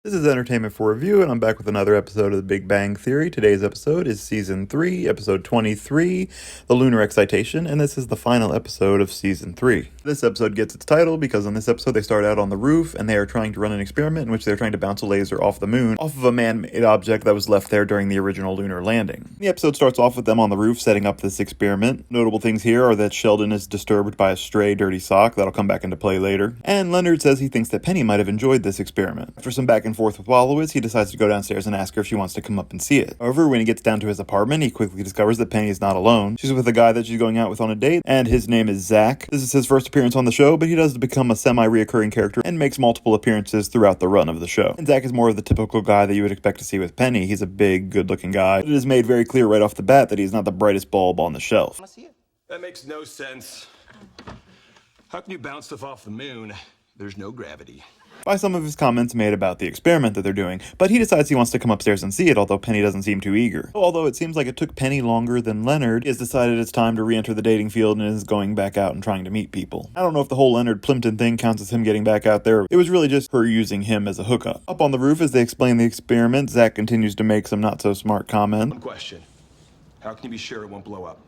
This is Entertainment for Review, and I'm back with another episode of The Big Bang Theory. Today's episode is Season 3, Episode 23, The Lunar Excitation, and this is the final episode of Season 3. This episode gets its title because on this episode they start out on the roof, and they are trying to run an experiment in which they're trying to bounce a laser off the moon, off of a man-made object that was left there during the original lunar landing. The episode starts off with them on the roof setting up this experiment. Notable things here are that Sheldon is disturbed by a stray dirty sock that'll come back into play later, and Leonard says he thinks that Penny might have enjoyed this experiment. After some back and forth with Wallowitz, he decides to go downstairs and ask her if she wants to come up and see it. However, when he gets down to his apartment, he quickly discovers that Penny is not alone. She's with a guy that she's going out with on a date, and his name is Zach. This is his first appearance on the show, but he does become a semi-reoccurring character and makes multiple appearances throughout the run of the show. And Zach is more of the typical guy that you would expect to see with Penny. He's a big, good-looking guy, but it is made very clear right off the bat that he's not the brightest bulb on the shelf. That makes no sense. How can you bounce stuff off the moon? There's no gravity. By some of his comments made about the experiment that they're doing, but he decides he wants to come upstairs and see it, although Penny doesn't seem too eager. Although it seems like it took Penny longer than Leonard, he has decided it's time to re-enter the dating field and is going back out and trying to meet people. I don't know if the whole Leonard Plimpton thing counts as him getting back out there. It was really just her using him as a hookup. Up on the roof as they explain the experiment, Zach continues to make some not-so-smart comments. One question. How can you be sure it won't blow up?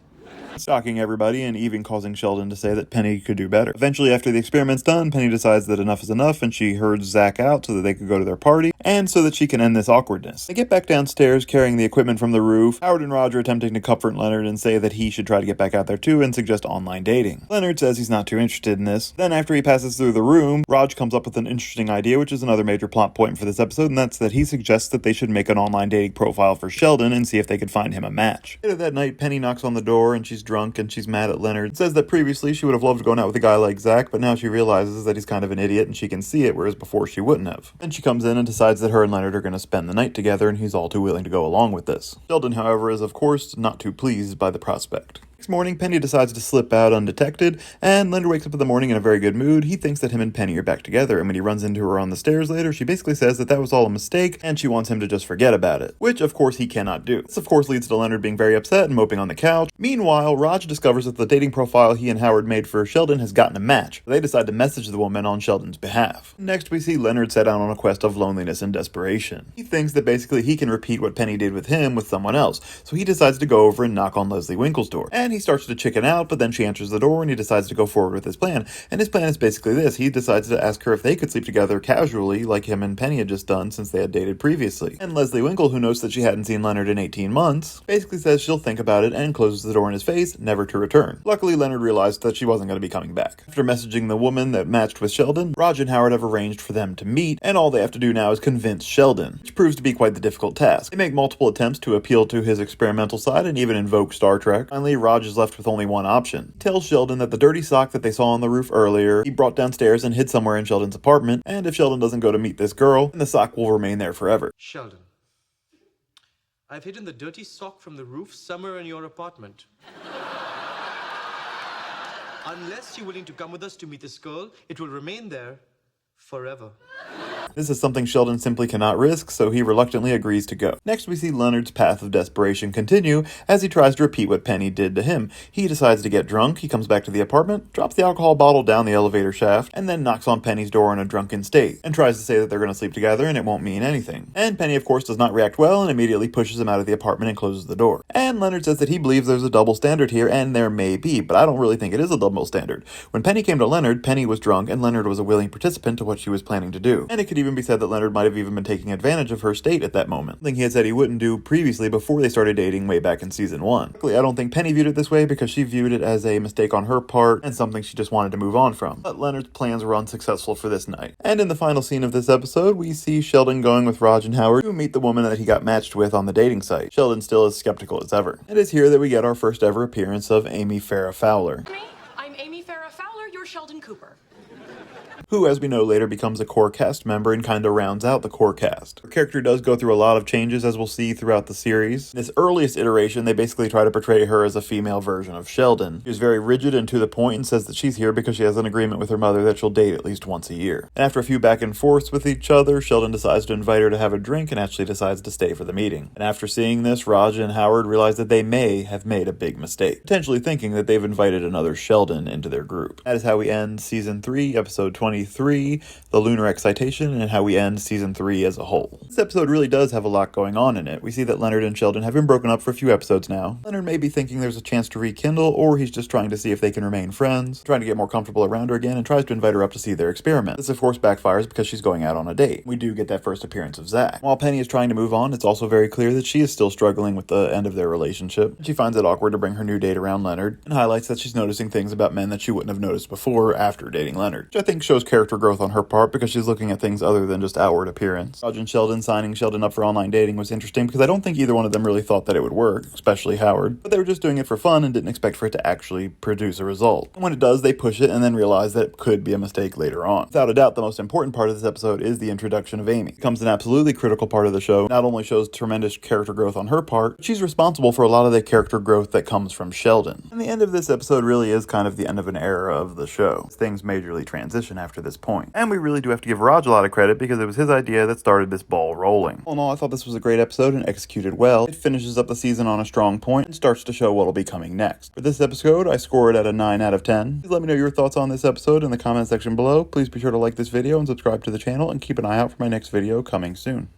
Shocking everybody and even causing Sheldon to say that Penny could do better. Eventually, after the experiment's done, Penny decides that enough is enough and she herds Zach out so that they could go to their party and so that she can end this awkwardness. They get back downstairs carrying the equipment from the roof, Howard and Roger attempting to comfort Leonard and say that he should try to get back out there too and suggest online dating. Leonard says he's not too interested in this. Then after he passes through the room, Raj comes up with an interesting idea, which is another major plot point for this episode, and that's that he suggests that they should make an online dating profile for Sheldon and see if they could find him a match. Later that night, Penny knocks on the door and she's drunk and she's mad at Leonard. Says that previously she would have loved going out with a guy like Zach, but now she realizes that he's kind of an idiot and she can see it, whereas before she wouldn't have. Then she comes in and decides that her and Leonard are going to spend the night together, and he's all too willing to go along with this. Sheldon, however, is of course not too pleased by the prospect. Next morning, Penny decides to slip out undetected, and Leonard wakes up in the morning in a very good mood. He thinks that him and Penny are back together, and when he runs into her on the stairs later, she basically says that that was all a mistake, and she wants him to just forget about it, which of course he cannot do. This of course leads to Leonard being very upset and moping on the couch. Meanwhile, Raj discovers that the dating profile he and Howard made for Sheldon has gotten a match. They decide to message the woman on Sheldon's behalf. Next, we see Leonard set out on a quest of loneliness and desperation. He thinks that basically he can repeat what Penny did with him with someone else, so he decides to go over and knock on Leslie Winkle's door, and he starts to chicken out, but then she answers the door and he decides to go forward with his plan. And his plan is basically this. He decides to ask her if they could sleep together casually like him and Penny had just done since they had dated previously. And Leslie Winkle, who knows that she hadn't seen Leonard in 18 months, basically says she'll think about it and closes the door in his face, never to return. Luckily, Leonard realized that she wasn't going to be coming back. After messaging the woman that matched with Sheldon, Raj and Howard have arranged for them to meet, and all they have to do now is convince Sheldon, which proves to be quite the difficult task. They make multiple attempts to appeal to his experimental side and even invoke Star Trek. Finally, Raj is left with only one option. Tells Sheldon that the dirty sock that they saw on the roof earlier, he brought downstairs and hid somewhere in Sheldon's apartment, and if Sheldon doesn't go to meet this girl, then the sock will remain there forever. Sheldon, I've hidden the dirty sock from the roof somewhere in your apartment. Unless you're willing to come with us to meet this girl, it will remain there forever. This is something Sheldon simply cannot risk, so he reluctantly agrees to go. Next, we see Leonard's path of desperation continue as he tries to repeat what Penny did to him. He decides to get drunk, he comes back to the apartment, drops the alcohol bottle down the elevator shaft, and then knocks on Penny's door in a drunken state, and tries to say that they're going to sleep together and it won't mean anything. And Penny, of course, does not react well and immediately pushes him out of the apartment and closes the door. And Leonard says that he believes there's a double standard here, and there may be, but I don't really think it is a double standard. When Penny came to Leonard, Penny was drunk, and Leonard was a willing participant to what she was planning to do. And it could even be said that Leonard might have even been taking advantage of her state at that moment, something he had said he wouldn't do previously before they started dating way back in season 1. Luckily, I don't think Penny viewed it this way because she viewed it as a mistake on her part and something she just wanted to move on from. But Leonard's plans were unsuccessful for this night. And in the final scene of this episode, we see Sheldon going with Raj and Howard to meet the woman that he got matched with on the dating site. Sheldon still as skeptical as ever. It is here that we get our first ever appearance of Amy Farrah Fowler. I'm Amy Farrah Fowler, you're Sheldon Cooper. Who, as we know later, becomes a core cast member and kind of rounds out the core cast. Her character does go through a lot of changes, as we'll see throughout the series. In this earliest iteration, they basically try to portray her as a female version of Sheldon. She's very rigid and to the point and says that she's here because she has an agreement with her mother that she'll date at least once a year. And after a few back and forths with each other, Sheldon decides to invite her to have a drink and actually decides to stay for the meeting. And after seeing this, Raj and Howard realize that they may have made a big mistake, potentially thinking that they've invited another Sheldon into their group. That is how we end Season 3, Episode 23. E23, the Lunar Excitation, and how we end season 3 as a whole. This episode really does have a lot going on in it. We see that Leonard and Sheldon have been broken up for a few episodes now. Leonard may be thinking there's a chance to rekindle, or he's just trying to see if they can remain friends, trying to get more comfortable around her again, and tries to invite her up to see their experiment. This of course backfires because she's going out on a date. We do get that first appearance of Zach. While Penny is trying to move on, it's also very clear that she is still struggling with the end of their relationship. She finds it awkward to bring her new date around Leonard, and highlights that she's noticing things about men that she wouldn't have noticed before after dating Leonard, which I think shows character growth on her part because she's looking at things other than just outward appearance. Raj and Sheldon signing Sheldon up for online dating was interesting because I don't think either one of them really thought that it would work, especially Howard, but they were just doing it for fun and didn't expect for it to actually produce a result. And when it does, they push it and then realize that it could be a mistake later on. Without a doubt, the most important part of this episode is the introduction of Amy. It becomes an absolutely critical part of the show. Not only shows tremendous character growth on her part, but she's responsible for a lot of the character growth that comes from Sheldon. And the end of this episode really is kind of the end of an era of the show. Things majorly transition after this point. And we really do have to give Raj a lot of credit because it was his idea that started this ball rolling. All in all, I thought this was a great episode and executed well. It finishes up the season on a strong point and starts to show what'll be coming next. For this episode, I score it at a 9 out of 10. Please let me know your thoughts on this episode in the comment section below. Please be sure to like this video and subscribe to the channel, and keep an eye out for my next video coming soon.